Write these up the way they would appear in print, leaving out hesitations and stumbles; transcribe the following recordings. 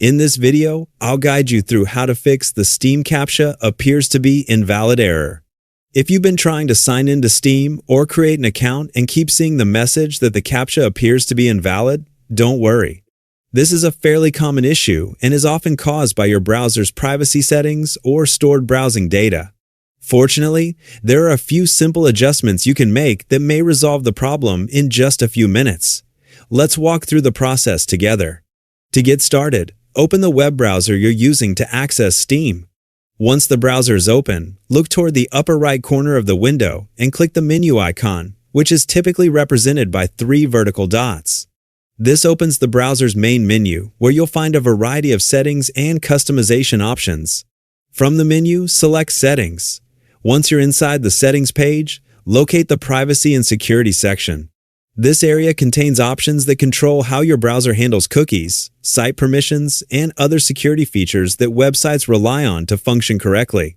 In this video, I'll guide you through how to fix the Steam CAPTCHA appears to be invalid error. If you've been trying to sign into Steam or create an account and keep seeing the message that the CAPTCHA appears to be invalid, don't worry. This is a fairly common issue and is often caused by your browser's privacy settings or stored browsing data. Fortunately, there are a few simple adjustments you can make that may resolve the problem in just a few minutes. Let's walk through the process together. To get started, open the web browser you're using to access Steam. Once the browser is open, look toward the upper right corner of the window and click the menu icon, which is typically represented by 3 vertical dots. This opens the browser's main menu, where you'll find a variety of settings and customization options. From the menu, select Settings. Once you're inside the Settings page, locate the Privacy and Security section. This area contains options that control how your browser handles cookies, site permissions, and other security features that websites rely on to function correctly.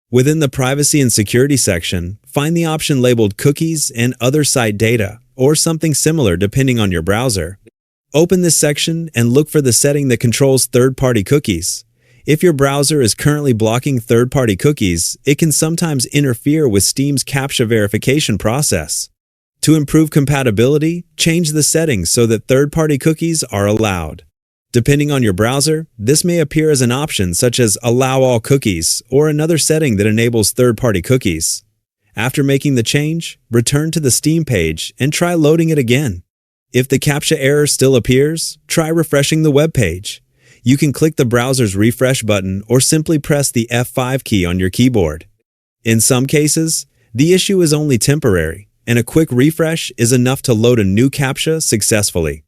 Within the Privacy and Security section, find the option labeled Cookies and Other Site Data, or something similar depending on your browser. Open this section and look for the setting that controls third-party cookies. If your browser is currently blocking third-party cookies, it can sometimes interfere with Steam's CAPTCHA verification process. To improve compatibility, change the settings so that third-party cookies are allowed. Depending on your browser, this may appear as an option such as Allow All Cookies or another setting that enables third-party cookies. After making the change, return to the Steam page and try loading it again. If the CAPTCHA error still appears, try refreshing the web page. You can click the browser's refresh button or simply press the F5 key on your keyboard. In some cases, the issue is only temporary, and a quick refresh is enough to load a new CAPTCHA successfully.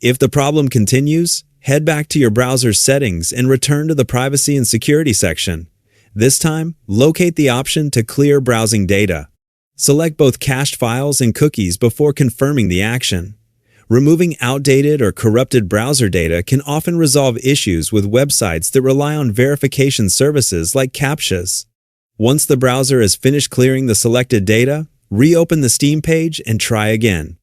If the problem continues, head back to your browser's settings and return to the Privacy and Security section. This time, locate the option to clear browsing data. Select both cached files and cookies before confirming the action. Removing outdated or corrupted browser data can often resolve issues with websites that rely on verification services like CAPTCHAs. Once the browser has finished clearing the selected data, reopen the Steam page and try again.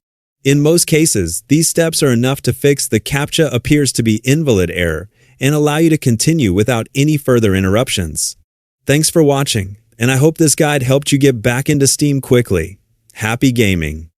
In most cases, these steps are enough to fix the CAPTCHA appears to be invalid error and allow you to continue without any further interruptions. Thanks for watching, and I hope this guide helped you get back into Steam quickly. Happy gaming!